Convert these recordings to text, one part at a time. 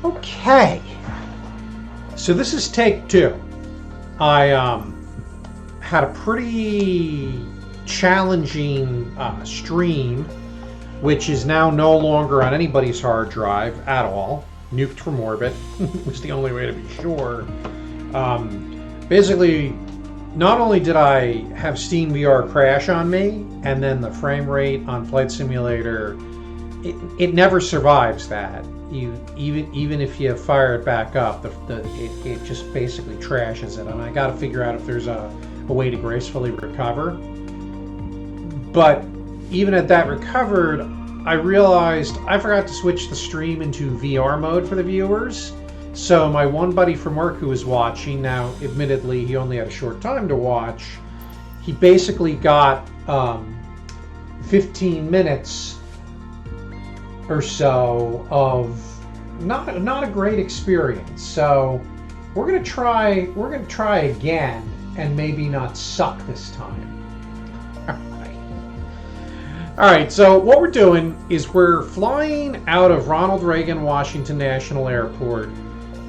Okay, so this is take 2. I had a pretty challenging stream, which is now no longer on anybody's hard drive at all. Nuked from orbit was the only way to be sure. Basically, not only did I have Steam VR crash on me, and then the frame rate on Flight Simulator, it never survives that. Even if you fire it back up, it just basically trashes it, and I got to figure out if there's a way to gracefully recover. But even at that recovered, I realized I forgot to switch the stream into VR mode for the viewers. So my one buddy from work who was watching, now admittedly he only had a short time to watch, he basically got 15 minutes or so of not a great experience. So we're gonna try again, and maybe not suck this time. All right, so what we're doing is we're flying out of Ronald Reagan Washington National Airport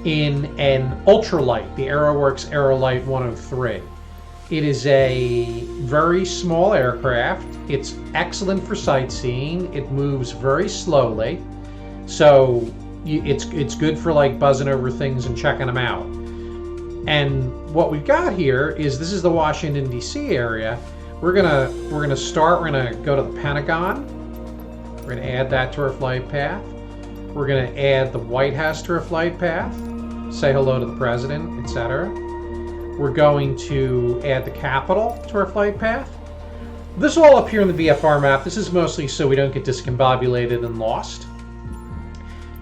in an ultralight, the AeroWorks Aerolite 103. It is a very small aircraft. It's excellent for sightseeing. It moves very slowly, so it's good for like buzzing over things and checking them out. And what we've got here is, this is the Washington D.C. area. We're gonna go to the Pentagon. We're gonna add that to our flight path. We're gonna add the White House to our flight path. Say hello to the president, etc. We're going to add the Capitol to our flight path. This will all appear in the VFR map. This is mostly so we don't get discombobulated and lost.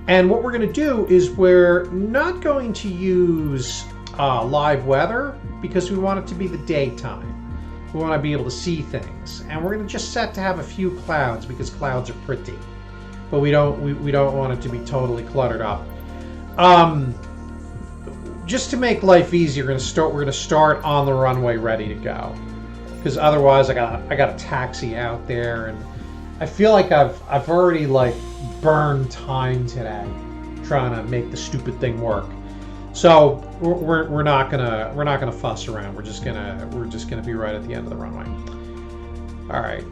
And what we're going to do is we're not going to use live weather, because we want it to be the daytime. We want to be able to see things. And we're going to just set to have a few clouds, because clouds are pretty. But we don't want it to be totally cluttered up. Just to make life easier, we're going to start on the runway ready to go, because otherwise I got a taxi out there, and I feel like I've already like burned time today trying to make the stupid thing work. So we're not gonna fuss around. We're just gonna be right at the end of the runway. All right.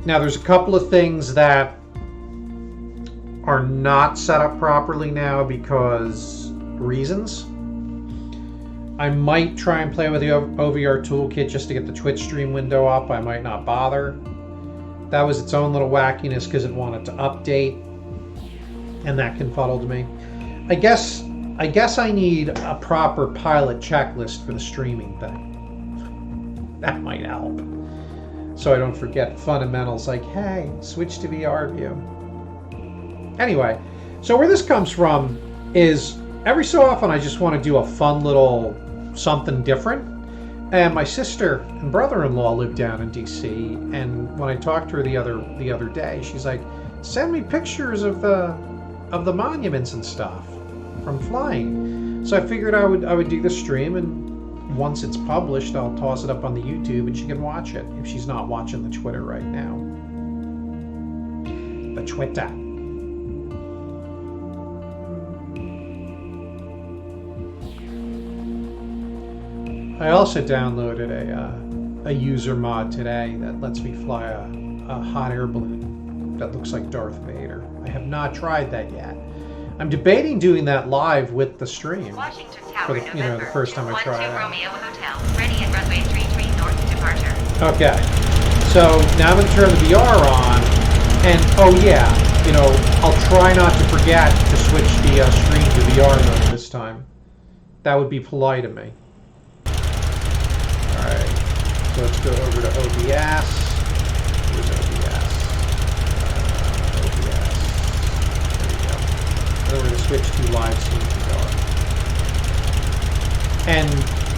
Now there's a couple of things that are not set up properly now because reasons. I might try and play with the OVR toolkit just to get the Twitch stream window up. I might not bother. That was its own little wackiness because it wanted to update, and that confuddled me. I guess I need a proper pilot checklist for the streaming thing. That might help, so I don't forget fundamentals like, hey, switch to VR view. Anyway, so where this comes from is every so often I just want to do a fun little something different. And my sister and brother-in-law live down in DC, and when I talked to her the other day, she's like, send me pictures of the monuments and stuff from flying. So I figured I would do the stream, and once it's published, I'll toss it up on the YouTube and she can watch it if she's not watching the Twitter right now. The Twitter. I also downloaded a user mod today that lets me fly a hot air balloon that looks like Darth Vader. I have not tried that yet. I'm debating doing that live with the stream. Washington Tower, for the first time I try it out. Romeo Hotel, ready at runway 33 north departure. Okay, so now I'm going to turn the VR on, and oh yeah, I'll try not to forget to switch the stream to VR mode this time. That would be polite of me. Alright, so let's go over to OBS. Where's OBS? OBS. There we go. Then we're going to switch to live stream VR. And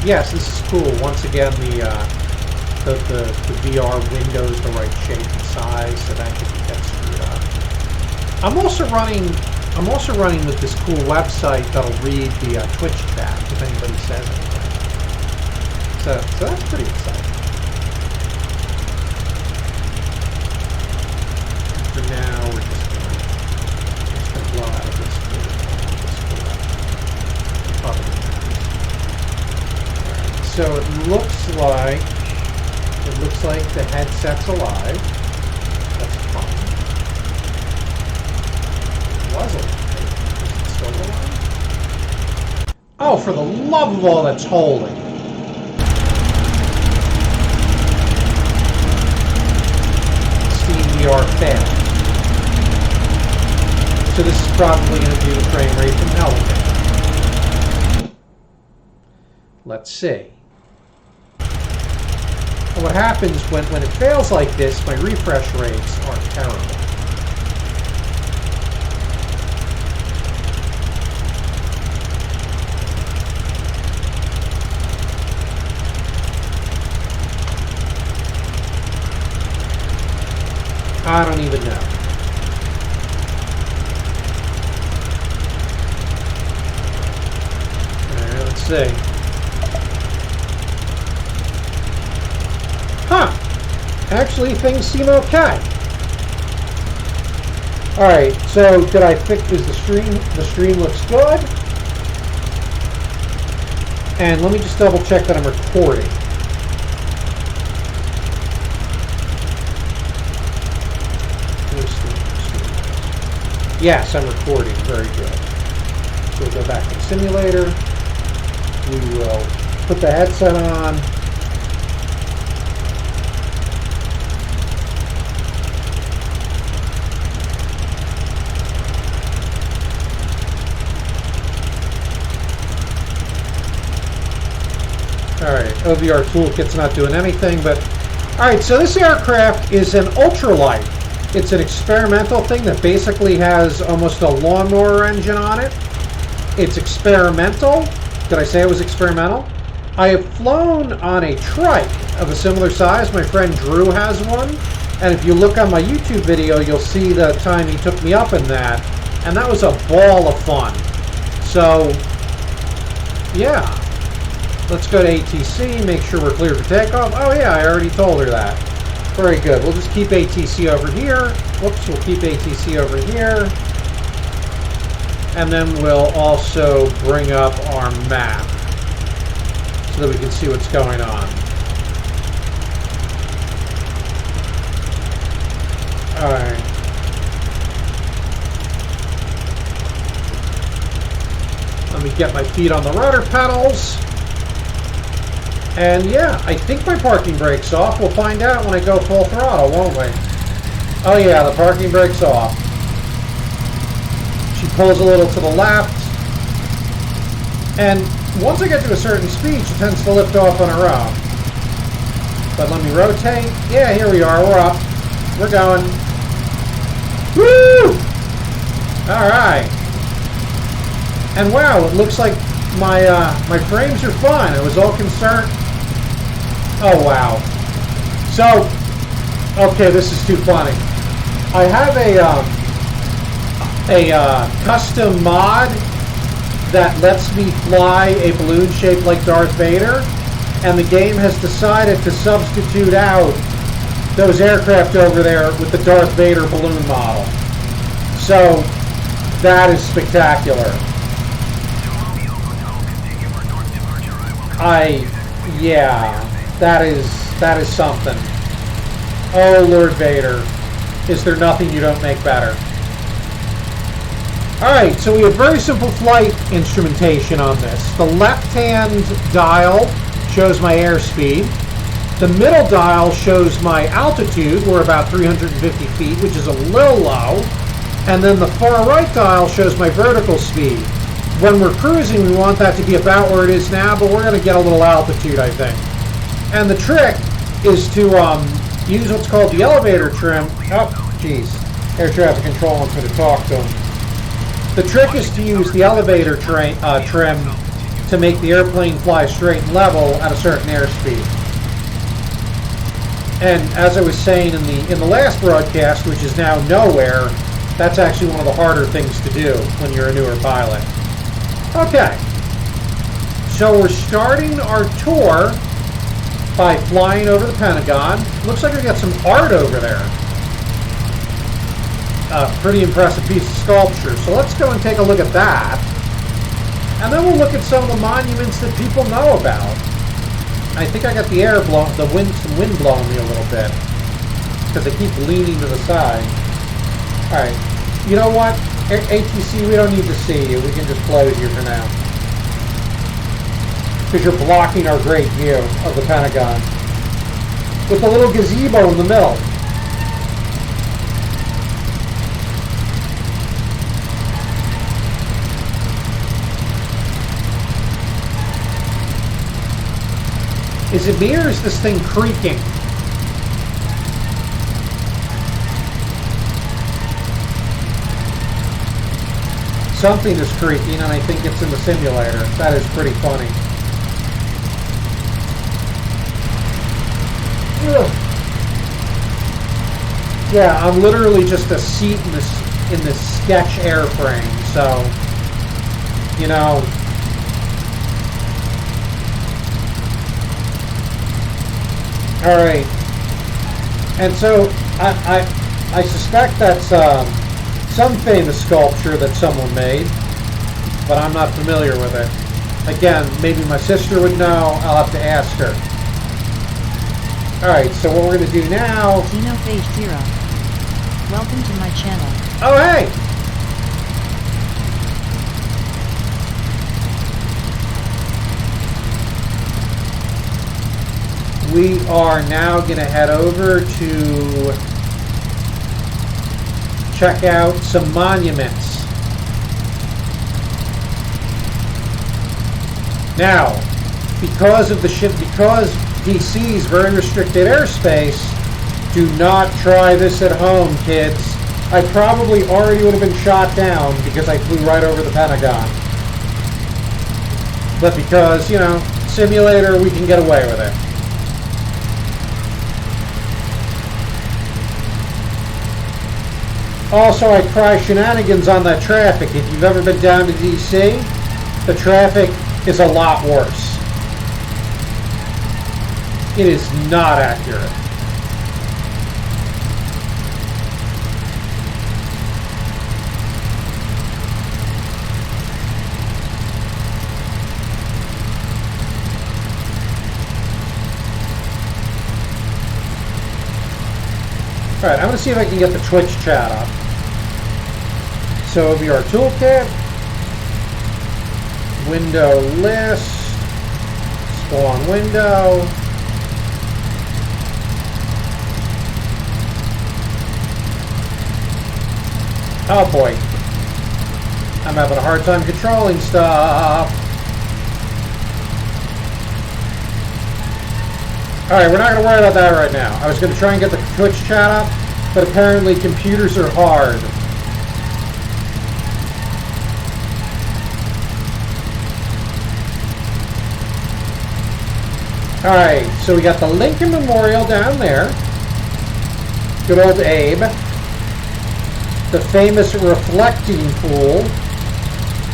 yes, this is cool. Once again, the VR window is the right shape and size, so that can get screwed up. I'm also running with this cool website that'll read the Twitch chat if anybody says anything. So that's pretty exciting. For now, we're just gonna blow out of this. so it looks like the headset's alive. That's fine. It was alive. Is it still alive? Oh, for the love of all that's holy! SteamVR failed. So this is probably going to do the frame rate from hell again. Let's see. And what happens when it fails like this, my refresh rates are terrible. I don't even know. Alright, let's see. Huh. Actually, things seem okay. Alright, so did I fix, is the stream looks good? And let me just double check that I'm recording. Yes, I'm recording. Very good. So we'll go back to the simulator. We will put the headset on. Alright, OVR toolkit's not doing anything, but... Alright, so this aircraft is an ultralight. It's an experimental thing that basically has almost a lawnmower engine on it. It's experimental. Did I say it was experimental? I have flown on a trike of a similar size. My friend Drew has one. And if you look on my YouTube video, you'll see the time he took me up in that. And that was a ball of fun. So, yeah. Let's go to ATC, make sure we're clear for takeoff. Oh yeah, I already told her that. Very good. We'll just keep ATC over here. Whoops, we'll keep ATC over here. And then we'll also bring up our map so that we can see what's going on. Alright. Let me get my feet on the rudder pedals. And yeah, I think my parking brake's off. We'll find out when I go full throttle, won't we? Oh yeah, the parking brake's off. She pulls a little to the left. And once I get to a certain speed, she tends to lift off on her own. But let me rotate. Yeah, here we are. We're up. We're going. Woo! Alright. And wow, it looks like my frames are fine. I was all concerned. Oh wow. So, okay, this is too funny. I have a custom mod that lets me fly a balloon shaped like Darth Vader, and the game has decided to substitute out those aircraft over there with the Darth Vader balloon model. So, that is spectacular. Yeah, that is something. Oh, Lord Vader, is there nothing you don't make better? Alright, so we have very simple flight instrumentation on this. The left-hand dial shows my airspeed. The middle dial shows my altitude. We're about 350 feet, which is a little low. And then the far right dial shows my vertical speed. When we're cruising, we want that to be about where it is now, but we're going to get a little altitude, I think. And the trick is to use what's called the elevator trim. Oh, geez. Air traffic control wants me to talk to him. The trick is to use the elevator trim to make the airplane fly straight and level at a certain airspeed. And as I was saying in the last broadcast, which is now nowhere, that's actually one of the harder things to do when you're a newer pilot. Okay, so we're starting our tour by flying over the Pentagon. Looks like we got some art over there. Pretty impressive piece of sculpture. So let's go and take a look at that. And then we'll look at some of the monuments that people know about. I think I got the air blow, some wind blowing me a little bit. Because I keep leaning to the side. Alright. You know what? ATC, we don't need to see you. We can just close you for now. Because you're blocking our great view of the Pentagon. With the little gazebo in the middle. Is it me or is this thing creaking? Something is creaking and I think it's in the simulator. That is pretty funny. Ugh. Yeah, I'm literally just a seat in this sketch airframe, so, you know. Alright. And so, I suspect that's some famous sculpture that someone made, but I'm not familiar with it. Again, maybe my sister would know. I'll have to ask her. Alright, so what we're going to do now... Dino Phase 0. Welcome to my channel. Oh, hey! We are now going to head over to check out some monuments. Now, because DC's very restricted airspace, do not try this at home, kids. I probably already would have been shot down because I flew right over the Pentagon. But because, you know, simulator, we can get away with it. Also, I cry shenanigans on that traffic. If you've ever been down to DC, the traffic is a lot worse. It is not accurate. Alright, I'm going to see if I can get the Twitch chat up. So it'll be our toolkit, window list, spawn window, oh boy, I'm having a hard time controlling stuff. Alright, we're not going to worry about that right now. I was going to try and get the Twitch chat up, but apparently computers are hard. Alright, so we got the Lincoln Memorial down there. Good old Abe. The famous reflecting pool.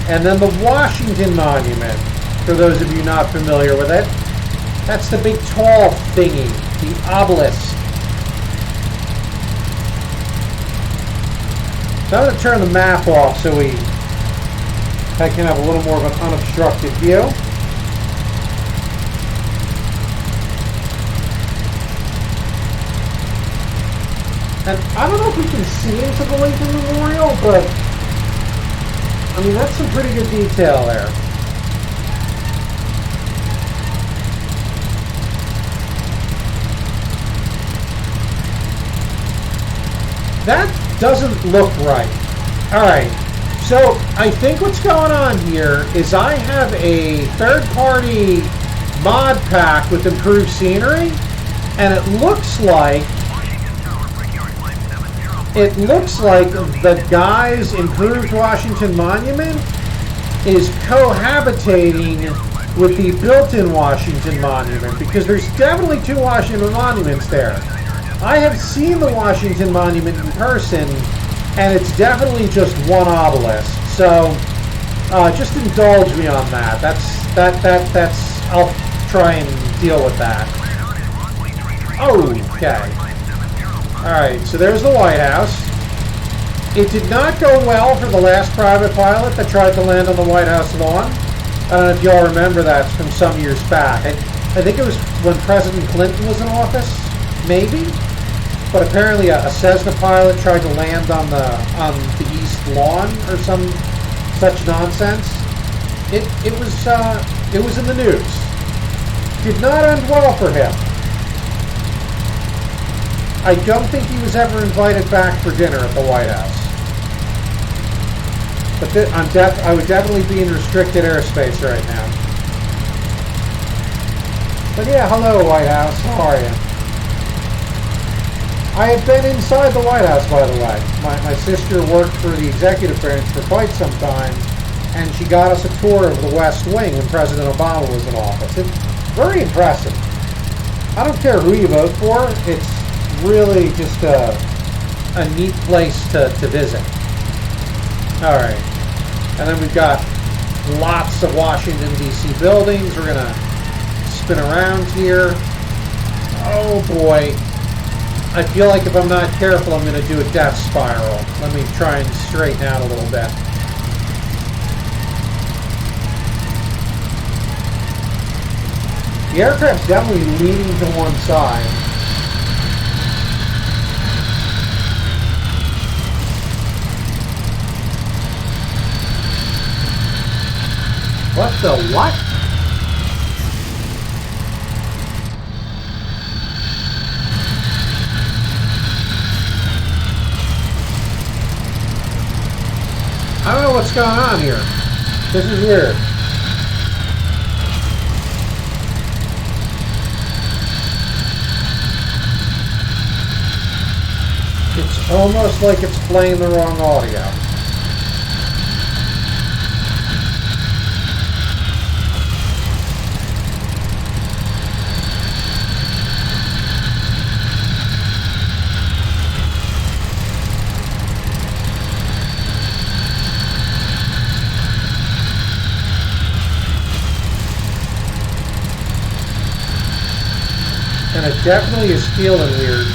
And then the Washington Monument, for those of you not familiar with it. That's the big tall thingy, the obelisk. So I'm going to turn the map off so I can have a little more of an unobstructed view. And I don't know if we can see into the Lincoln Memorial, but I mean, that's some pretty good detail there. That doesn't look right. Alright, so I think what's going on here is I have a third-party mod pack with improved scenery, and it looks like the guy's improved Washington Monument is cohabitating with the built-in Washington Monument, because there's definitely two Washington Monuments there. I have seen the Washington Monument in person, and it's definitely just one obelisk. So, just indulge me on that. That's. I'll try and deal with that. Okay. All right. So there's the White House. It did not go well for the last private pilot that tried to land on the White House lawn. I don't know if y'all remember that from some years back. I I think it was when President Clinton was in office, maybe. But apparently a Cessna pilot tried to land on the east lawn or some such nonsense. It was in the news. Did not end well for him. I don't think he was ever invited back for dinner at the White House. But I would definitely be in restricted airspace right now. But yeah, hello White House. How are you? I have been inside the White House, by the way. My sister worked for the executive branch for quite some time, and she got us a tour of the West Wing when President Obama was in office. It's very impressive. I don't care who you vote for. It's really just a neat place to visit. All right. And then we've got lots of Washington, D.C. buildings. We're going to spin around here. Oh, boy. I feel like if I'm not careful, I'm going to do a death spiral. Let me try and straighten out a little bit. The aircraft's definitely leaning to one side. What the what? I don't know what's going on here. This is weird. It's almost like it's playing the wrong audio. And it definitely is feeling weird.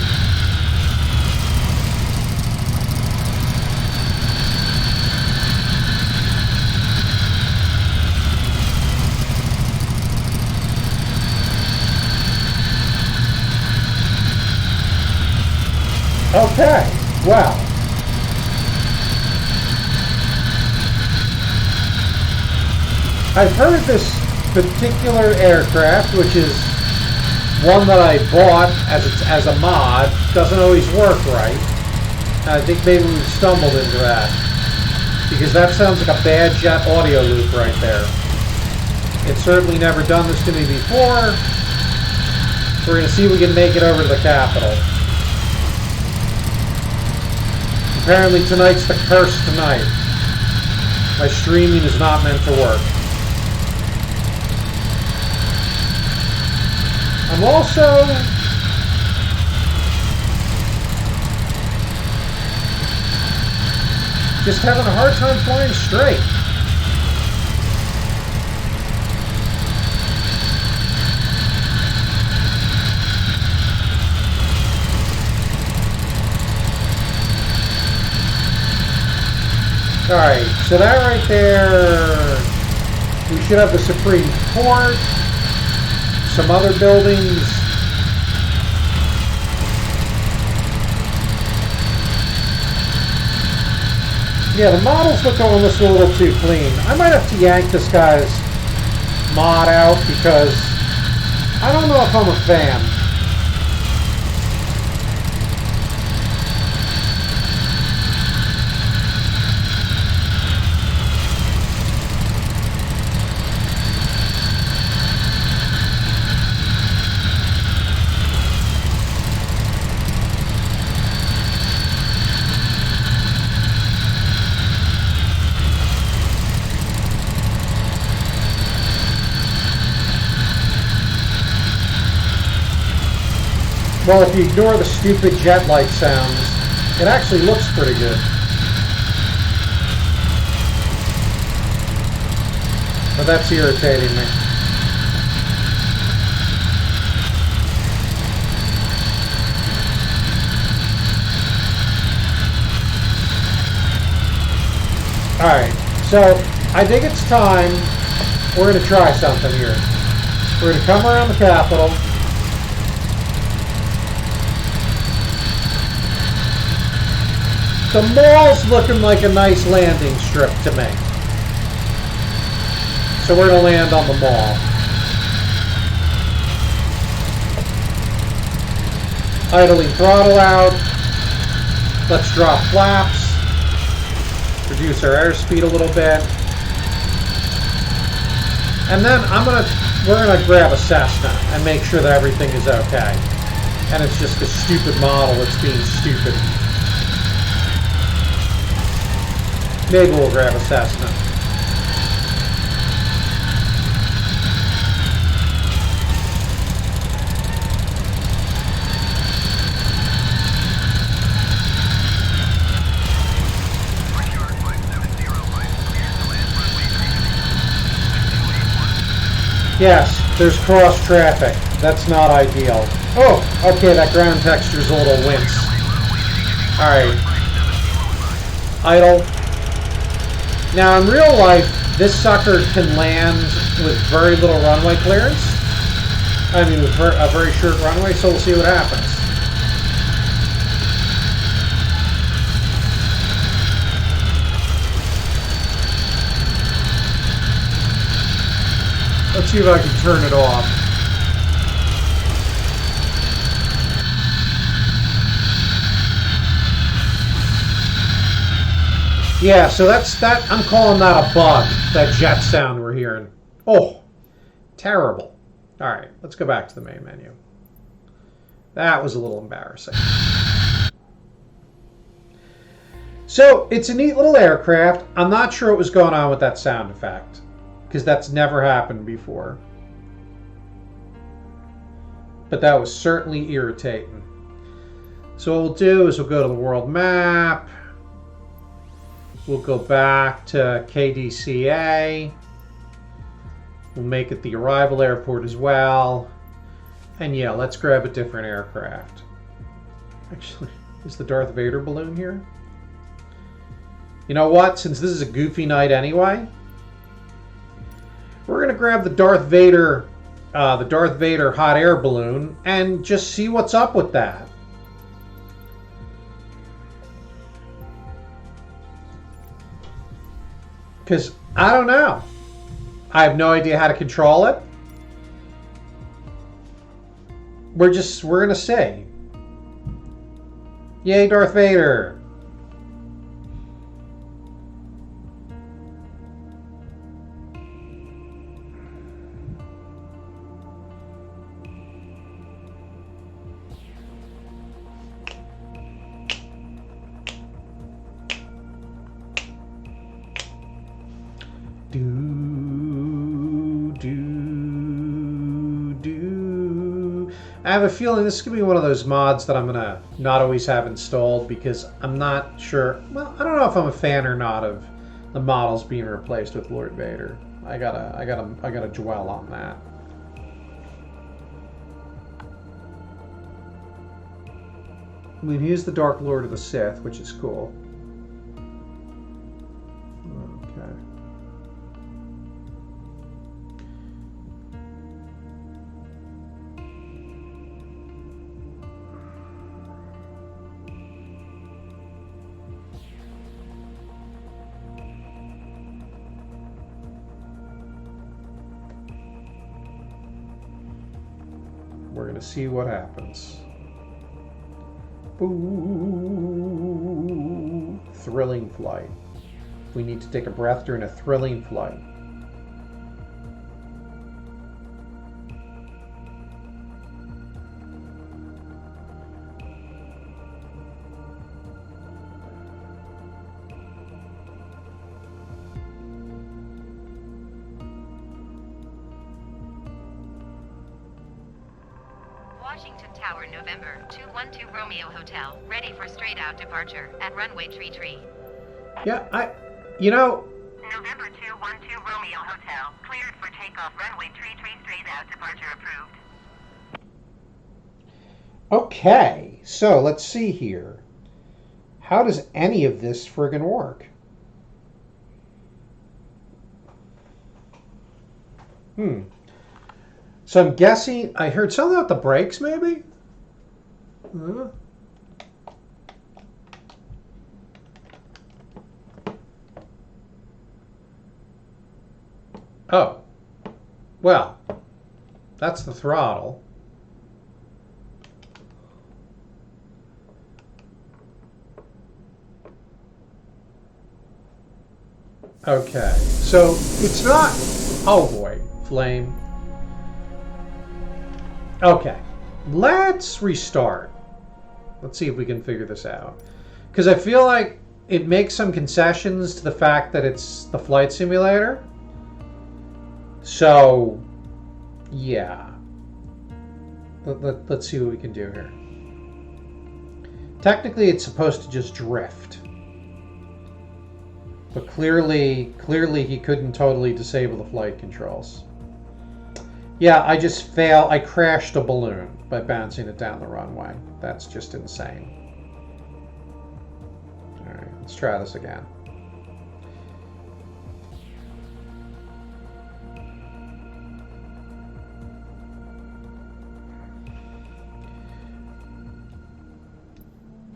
Okay, well. I've heard this particular aircraft, which is one that I bought as a mod, doesn't always work right. I think maybe we've stumbled into that. Because that sounds like a bad jet audio loop right there. It's certainly never done this to me before. We're going to see if we can make it over to the Capitol. Apparently tonight's the cursed night. My streaming is not meant to work. I'm also just having a hard time flying straight. Alright, so that right there, we should have the Supreme Court. Some other buildings. Yeah, the models look almost a little too clean. I might have to yank this guy's mod out because I don't know if I'm a fan. Well, if you ignore the stupid jet light sounds, it actually looks pretty good. But that's irritating me. Alright, so I think it's time we're going to try something here. We're going to come around the Capitol. The mall's looking like a nice landing strip to me. So we're going to land on the mall. Idling throttle out. Let's drop flaps. Reduce our airspeed a little bit. And then we're gonna grab a Cessna and make sure that everything is okay. And it's just a stupid model that's being stupid. Maybe we'll grab a Cessna. Yes, there's cross traffic. That's not ideal. Oh, okay, that ground texture's a little wince. Alright. Idle. Now, in real life, this sucker can land with very little runway clearance. I mean, with a very short runway, so we'll see what happens. Let's see if I can turn it off. Yeah, so that. I'm calling that a bug, that jet sound we're hearing. Oh, terrible. All right, let's go back to the main menu. That was a little embarrassing. So, it's a neat little aircraft. I'm not sure what was going on with that sound effect, because that's never happened before. But that was certainly irritating. So what we'll do is we'll go to the world map. We'll go back to KDCA. We'll make it the arrival airport as well. And yeah, let's grab a different aircraft. Actually, is the Darth Vader balloon here? You know what? Since this is a goofy night anyway, we're gonna grab the Darth Vader hot air balloon and just see what's up with that. Because I don't know. I have no idea how to control it. We're gonna see. Yay, Darth Vader. I have a feeling this is going to be one of those mods that I'm going to not always have installed because I'm not sure. Well, I don't know if I'm a fan or not of the models being replaced with Lord Vader. I gotta dwell on that. I mean, he's the Dark Lord of the Sith, which is cool. Okay. We're going to see what happens. Ooh, thrilling flight. We need to take a breath during a thrilling flight. Washington Tower, November 212 Romeo Hotel, ready for straight out departure at runway 33. Yeah, November 212 Romeo Hotel, cleared for takeoff, runway 33 straight out departure approved. Okay, so let's see here. How does any of this friggin' work? So I'm guessing I heard something about the brakes, maybe. Oh, well, that's the throttle. Okay, so it's not. Oh boy, flame. Okay, let's restart. Let's see if we can figure this out. Because I feel like it makes some concessions to the fact that it's the flight simulator. So, yeah. Let's see what we can do here. Technically, it's supposed to just drift. But clearly he couldn't totally disable the flight controls. Yeah, I crashed a balloon by bouncing it down the runway. That's just insane. All right, let's try this again.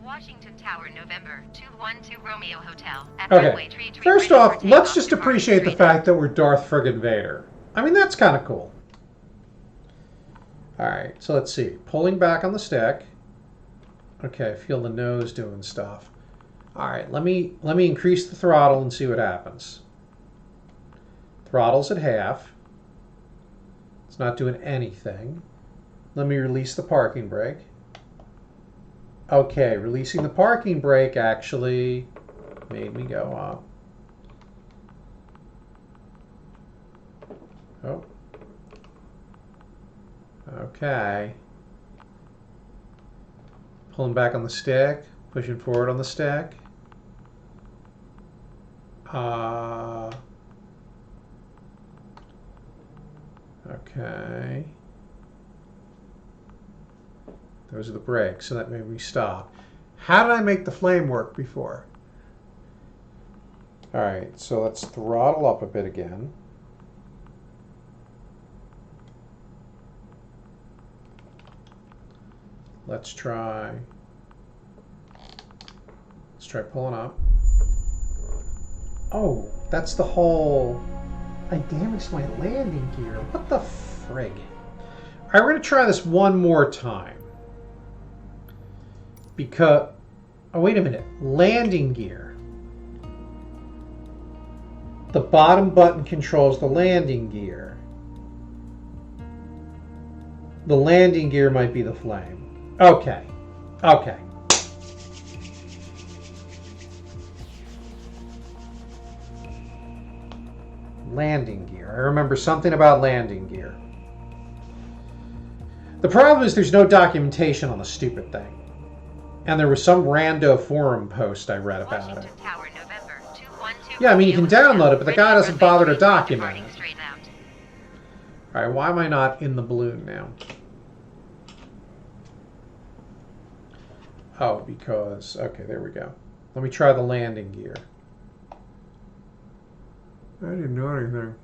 Washington Tower, November 212 Romeo Hotel. At Okay, runway 33, first ready off, for let's takeoff, just departing appreciate the straight fact that we're Darth friggin' Vader. I mean, that's kind of cool. All right, so let's see. Pulling back on the stick. Okay, I feel the nose doing stuff. All right, let me increase the throttle and see what happens. Throttle's at half. It's not doing anything. Let me release the parking brake. Okay, releasing the parking brake actually made me go up. Oh. Okay. Pulling back on the stick, pushing forward on the stick. Okay. Those are the brakes, so that made me stop. How did I make the flame work before? All right, so let's throttle up a bit again. Let's try pulling up. Oh, that's the whole... I damaged my landing gear. What the frig? All right, we're going to try this one more time. Because... Oh, wait a minute. Landing gear. The bottom button controls the landing gear. The landing gear might be the flame. Okay. Okay. Landing gear. I remember something about landing gear. The problem is there's no documentation on the stupid thing. And there was some rando forum post I read about it. Tower, November 212 Yeah, I mean, you can Romeo download it, but the guy Hotel, doesn't bother to runway document 33, it. straight out. All right, why am I not in the balloon now? Oh, because... Okay, there we go. Let me try the landing gear. I didn't know anything.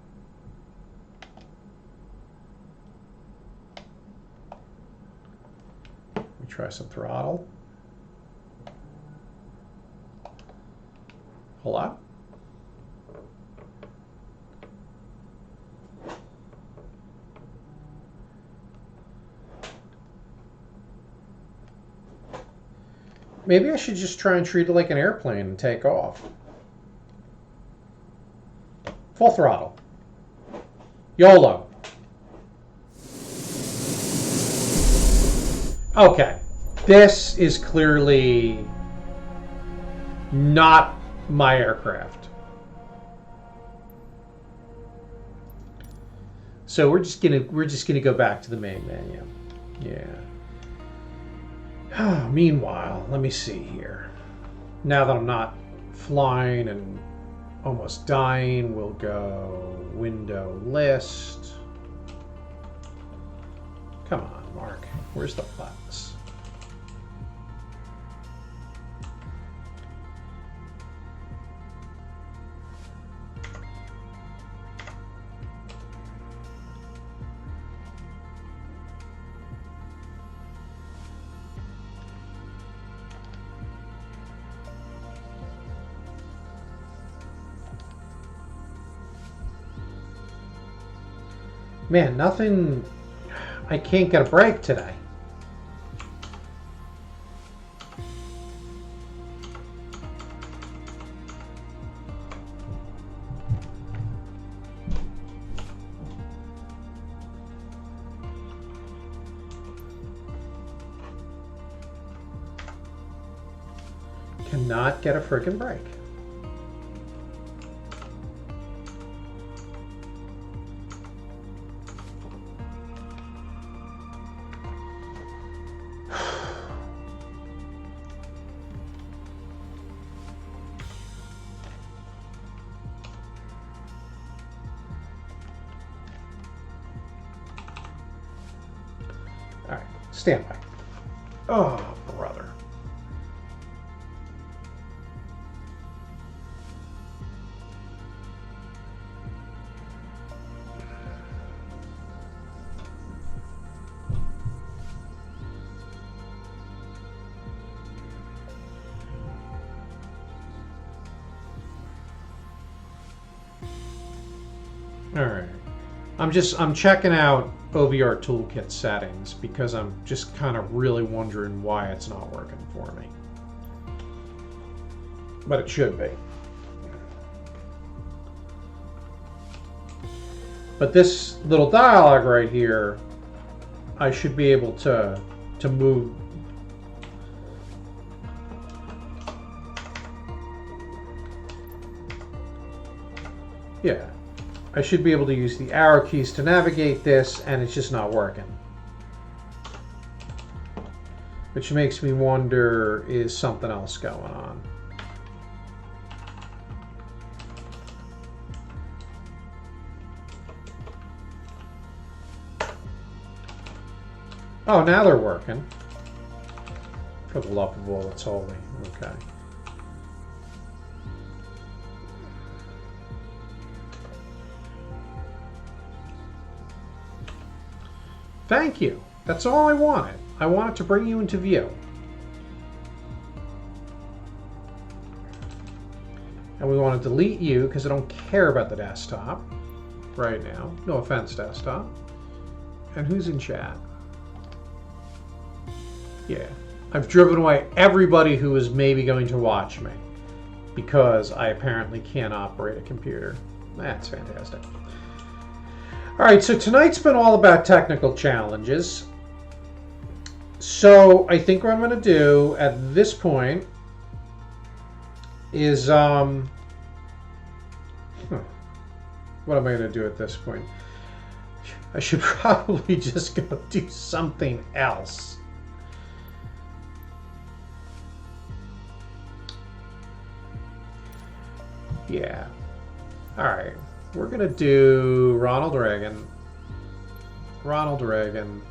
Let me try some throttle. Hold on. Maybe I should just try and treat it like an airplane and take off. Full throttle. YOLO. Okay. This is clearly not my aircraft. So we're just gonna go back to the main menu. Yeah. Meanwhile, let me see here. Now that I'm not flying and almost dying, we'll go window list. Come on, Mark. Where's the buttons? Man, nothing... I can't get a break today. Cannot get a freaking break. All right, stand by. Oh, brother. All right. I'm checking out OVR toolkit settings because I'm just kind of really wondering why it's not working for me. But it should be. But this little dialogue right here, I should be able to move. Yeah. I should be able to use the arrow keys to navigate this, and it's just not working. Which makes me wonder, is something else going on? Oh, now they're working. For the love of all that's holy. Okay. Thank you. That's all I wanted. I wanted to bring you into view. And we want to delete you because I don't care about the desktop right now. No offense, desktop. And who's in chat? Yeah. I've driven away everybody who is maybe going to watch me because I apparently can't operate a computer. That's fantastic. All right, so tonight's been all about technical challenges. So I think what I'm going to do at this point is, what am I going to do at this point? I should probably just go do something else. Yeah. All right. We're going to do Ronald Reagan. Ronald Reagan.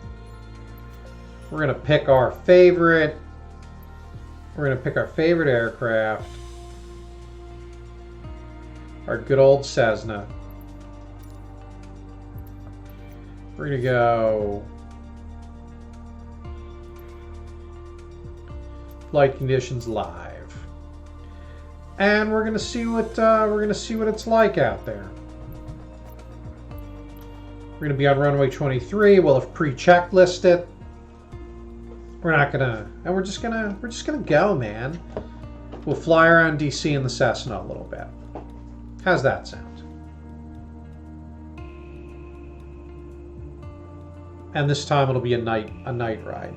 We're going to pick our favorite. We're going to pick our favorite aircraft. Our good old Cessna. We're going to go flight conditions live. And we're going to see what it's like out there. We're going to be on runway 23. We'll have pre-checklisted it. We're not gonna, and we're just gonna go, man. We'll fly around DC in the Cessna a little bit. How's that sound? And this time it'll be a night ride.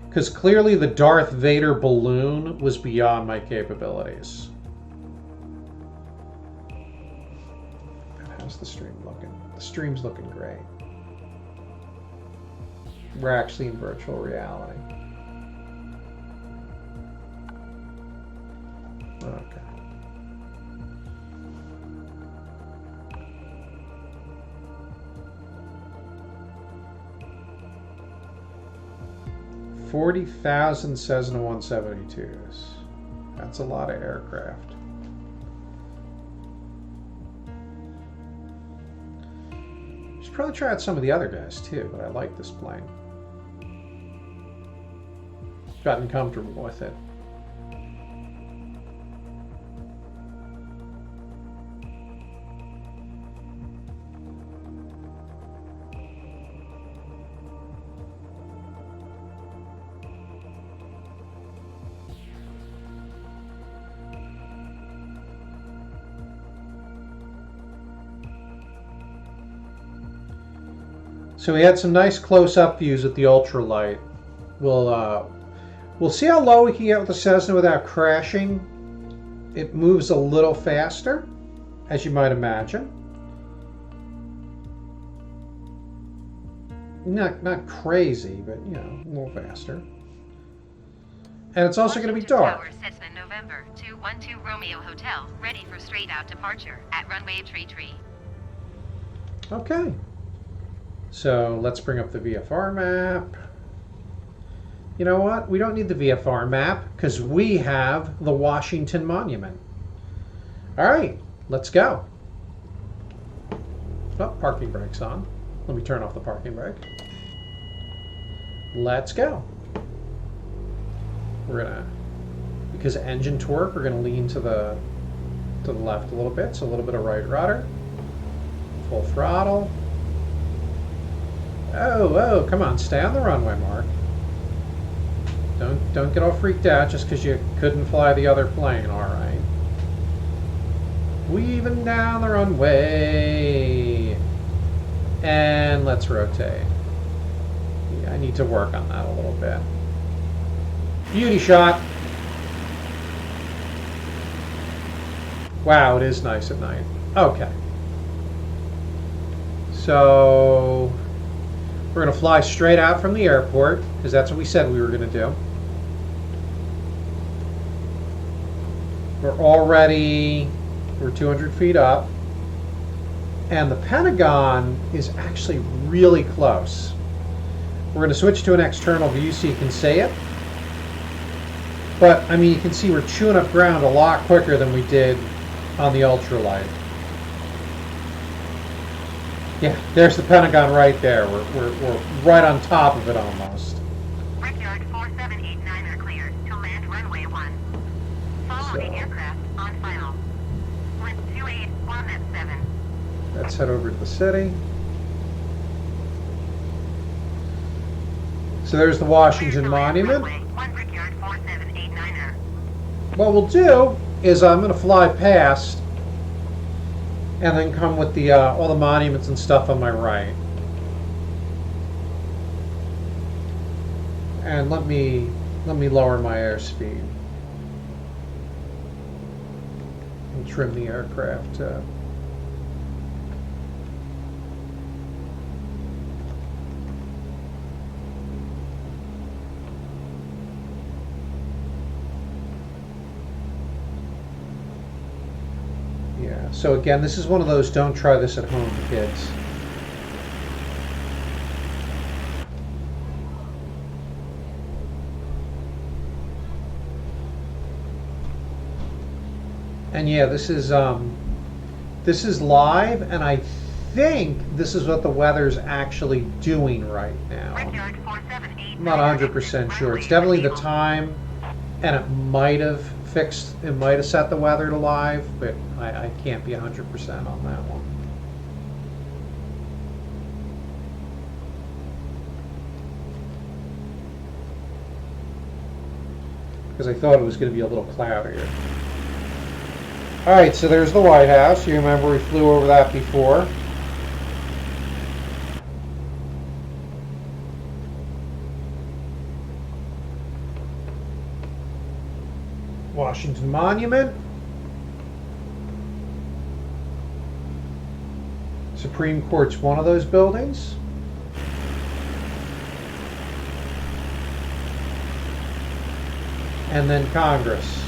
Because clearly the Darth Vader balloon was beyond my capabilities. How's the stream looking? The stream's looking great. We're actually in virtual reality. Okay. $40,000 Cessna 172s. That's a lot of aircraft. Should probably try out some of the other guys too, but I like this plane. Gotten comfortable with it. So we had some nice close-up views with the ultralight. We'll see how low we can get with the Cessna without crashing. It moves a little faster, as you might imagine. Not crazy, but you know, a little faster. And it's also going to be dark. Tower, Cessna, November 212 Romeo Hotel, ready for straight out departure at runway 33. Okay. So let's bring up the VFR map. You know what? We don't need the VFR map because we have the Washington Monument. All right, let's go. Oh, parking brake's on. Let me turn off the parking brake. Let's go. We're gonna, because of engine torque, we're gonna lean to the left a little bit, so a little bit of right rudder. Full throttle. Oh, come on, stay on the runway, Mark. Don't get all freaked out just because you couldn't fly the other plane, all right. Weaving down the runway. And let's rotate. Yeah, I need to work on that a little bit. Beauty shot. Wow, it is nice at night. Okay. So we're going to fly straight out from the airport because that's what we said we were going to do. We're 200 feet up. And the Pentagon is actually really close. We're going to switch to an external view so you can see it. But, I mean, you can see we're chewing up ground a lot quicker than we did on the ultralight. Yeah, there's the Pentagon right there. We're right on top of it almost. Brickyard 4789 are cleared to land runway 1. Follow the aircraft on final. With 281 at 7. Let's head over to the city. So there's the Washington Monument. What we'll do is I'm going to fly past and then come with the all the monuments and stuff on my right. And let me lower my airspeed and trim the aircraft. Yeah, so again, this is one of those don't try this at home, kids. And yeah, this is live, and I think this is what the weather's actually doing right now. I'm not 100% sure. It's definitely the time, and it might have set the weather to live, but I can't be 100% on that one. Because I thought it was going to be a little cloudier. Alright, so there's the White House. You remember we flew over that before. Washington Monument. Supreme Court's one of those buildings. And then Congress.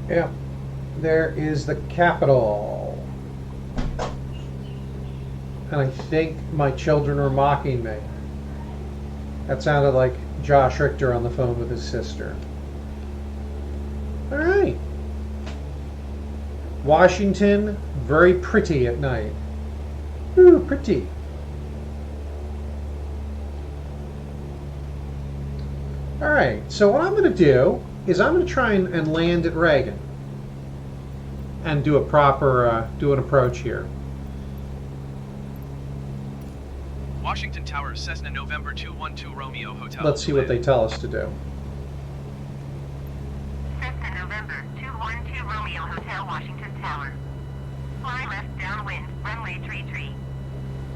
Yeah, there is the Capitol. And I think my children are mocking me. That sounded like Josh Richter on the phone with his sister. All right. Washington, very pretty at night. Ooh, pretty. All right, so what I'm going to do is I'm going to try and land at Reagan and do a proper, do an approach here. Washington Tower, Cessna, November 212 Romeo Hotel. Let's see what they tell us to do. Cessna November 212 Romeo Hotel, Washington Tower. Fly left downwind, runway 33.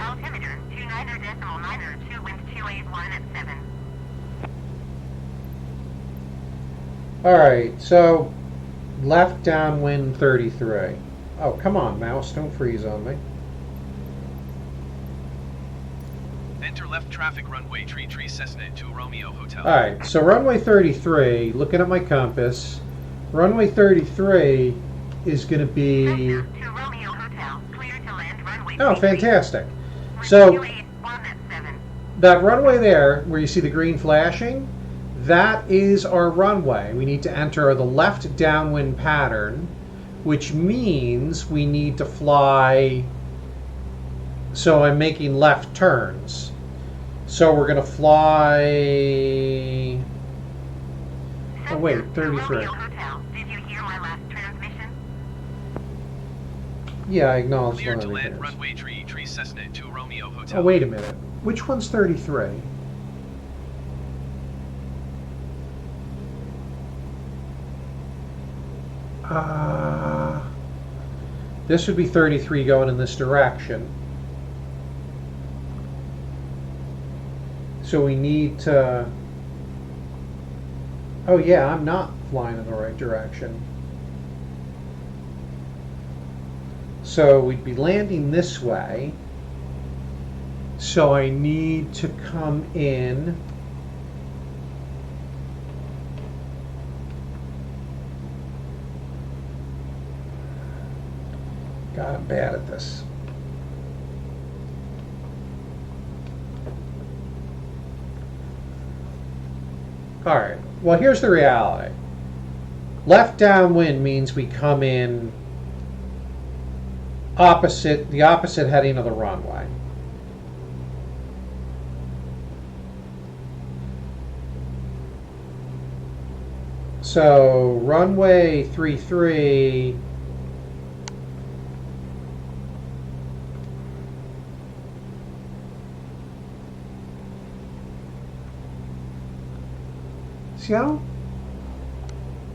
Altimeter 29.902, wind 281 at 7. All right, so left downwind 33. Oh, come on, mouse, don't freeze on me. Enter left traffic runway 33 Cessna to Romeo Hotel. All right, so runway 33, looking at my compass, runway 33 is going to be... Cessna to Romeo Hotel, clear to land runway 33. Oh, fantastic. Wind So 281 at 7. that runway there, where you see the green flashing, that is our runway. We need to enter the left downwind pattern, which means we need to fly... So I'm making left turns. So we're going to fly... Oh wait, Cessna to 33. Romeo Hotel. Did you hear my last transmission? Yeah, I acknowledge Clear one to of land the runway 33 Cessna to Romeo Hotel. Oh, wait a minute. Which one's 33? This would be 33 going in this direction. So we need to... Oh yeah, I'm not flying in the right direction. So we'd be landing this way. So I need to come in. God, I'm bad at this. All right, well, here's the reality. Left downwind means we come in the opposite heading of the runway. So runway 33 Seattle?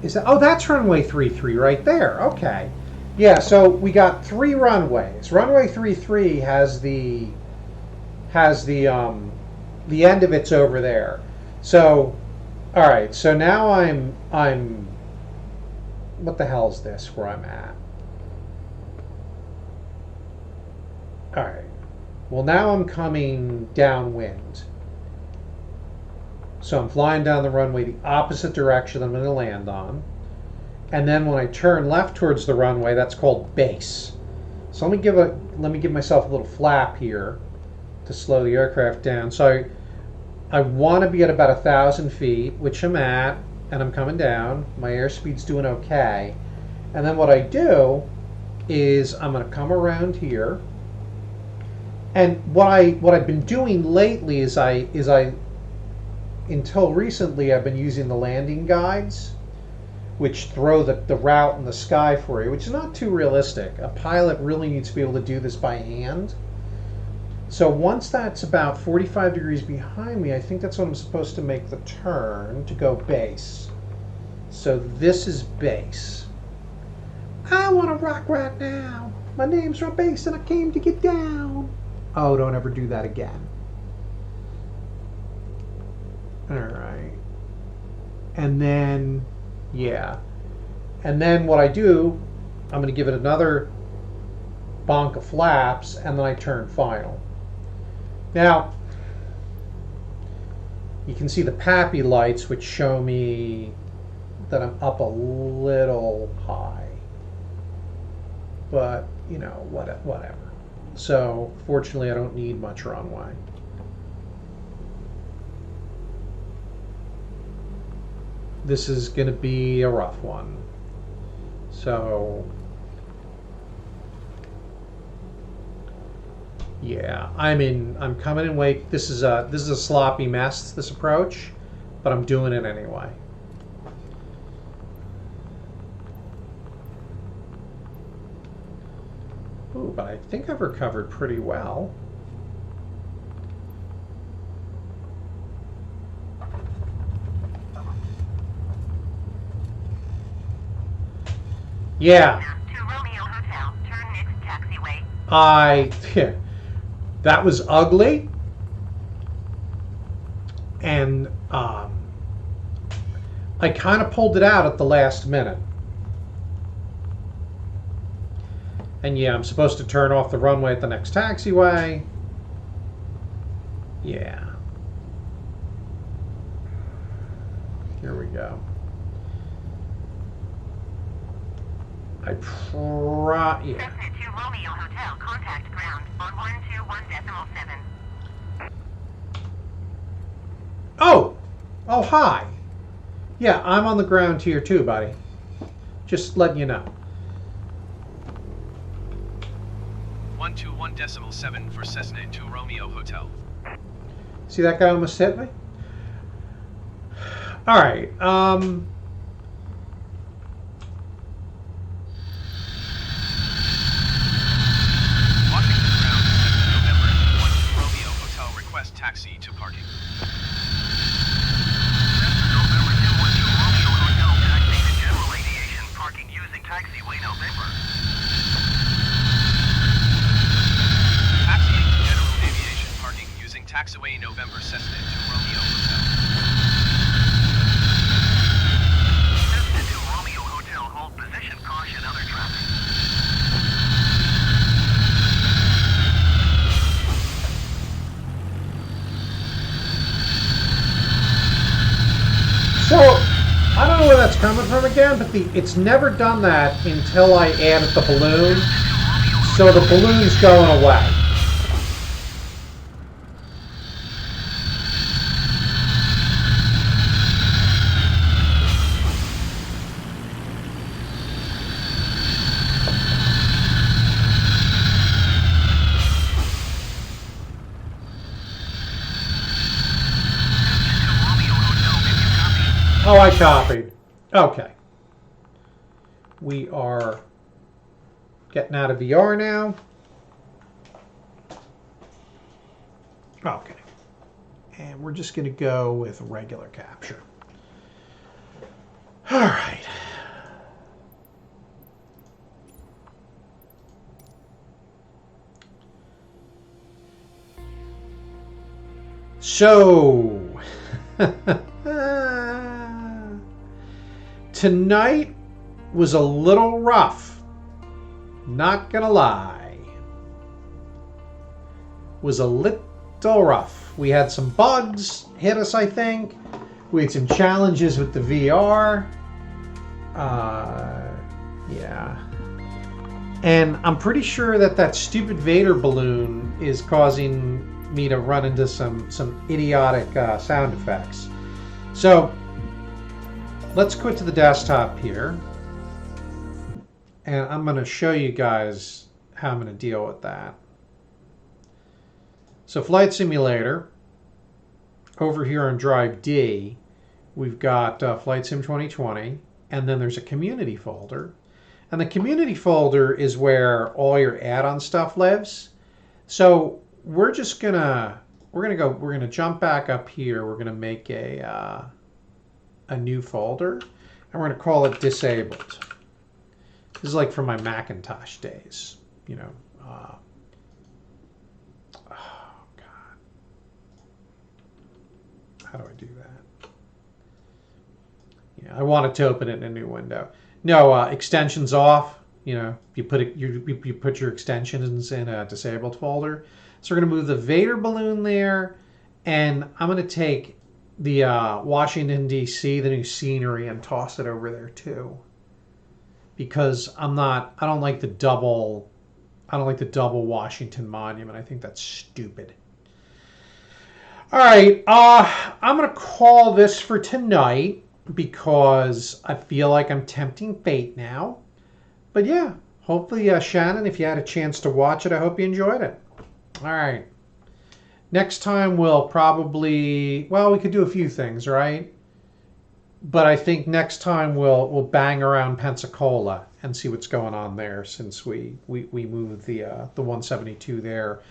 Is that, oh, that's runway 33 right there. Okay. Yeah, so we got 3 runways. Runway 33 has the end of it's over there. So all right, so now I'm what the hell's this where I'm at? All right. Well, now I'm coming downwind. So I'm flying down the runway the opposite direction I'm going to land on. And then when I turn left towards the runway, that's called base. So let me give myself a little flap here to slow the aircraft down. So I want to be at about 1,000 feet, which I'm at, and I'm coming down. My airspeed's doing okay. And then what I do is I'm going to come around here. And what I've been doing lately is until recently I've been using the landing guides, which throw the route in the sky for you, which is not too realistic. A pilot really needs to be able to do this by hand. So once that's about 45 degrees behind me, I think that's when I'm supposed to make the turn to go base. So this is base. I want to rock right now. My name's Rob Base and I came to get down. Oh, don't ever do that again. All right. And then, yeah. And then what I do, I'm going to give it another bonk of flaps, and then I turn final. Now, you can see the PAPI lights, which show me that I'm up a little high. But, you know, whatever. So, fortunately, I don't need much runway. This is going to be a rough one. So, yeah, I'm coming in wake. This is a sloppy mess, this approach, but I'm doing it anyway. Ooh, but I think I've recovered pretty well. Yeah. To Romeo Hotel, turn next taxiway. That was ugly. And I kind of pulled it out at the last minute. And yeah, I'm supposed to turn off the runway at the next taxiway. Yeah. Here we go. Cessna to Romeo Hotel, contact ground on 121.7. Oh! Oh, hi. Yeah, I'm on the ground here too, buddy. Just letting you know. 121.7 for Cessna to Romeo Hotel. See that guy almost hit me? All right. Washington ground, 7th November, 12 Romeo Hotel, request taxi to parking. Cessna November 212 Romeo Hotel, taxi to general aviation, parking using taxiway November. Taxiing to general aviation, parking using taxiway November, Cessna to Romeo Hotel. Cessna to Romeo Hotel, hold position, caution other traffic. So, I don't know where that's coming from again, but it's never done that until I added the balloon. So the balloon's going away. Oh, I copied. Okay. We are getting out of VR now. Okay. And we're just going to go with regular capture. All right. So, tonight was a little rough. Not gonna lie. Was a little rough. We had some bugs hit us, I think. We had some challenges with the VR. Yeah. And I'm pretty sure that stupid Vader balloon is causing me to run into some idiotic sound effects. So let's quit to the desktop here. And I'm going to show you guys how I'm going to deal with that. So Flight Simulator. Over here on Drive D, we've got Flight Sim 2020. And then there's a community folder. And the community folder is where all your add-on stuff lives. So we're gonna jump back up here. We're gonna make a new folder, and we're gonna call it disabled. This is like from my Macintosh days, you know. Oh God, how do I do that? Yeah, I wanted to open it in a new window. No, extensions off. You know, you put your extensions in a disabled folder. So we're going to move the Vader balloon there, and I'm going to take the Washington D.C., the new scenery, and toss it over there too. Because I don't like the double Washington Monument. I think that's stupid. All right, I'm going to call this for tonight because I feel like I'm tempting fate now. But yeah, hopefully, Shannon, if you had a chance to watch it, I hope you enjoyed it. All right. Next time we'll probably, well, we could do a few things, right? But I think next time we'll bang around Pensacola and see what's going on there, since we moved the 172 there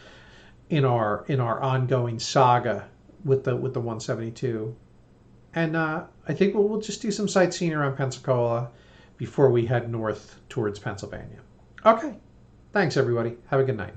in our ongoing saga with the 172. And I think we'll just do some sightseeing around Pensacola before we head north towards Pennsylvania. Okay. Thanks, everybody. Have a good night.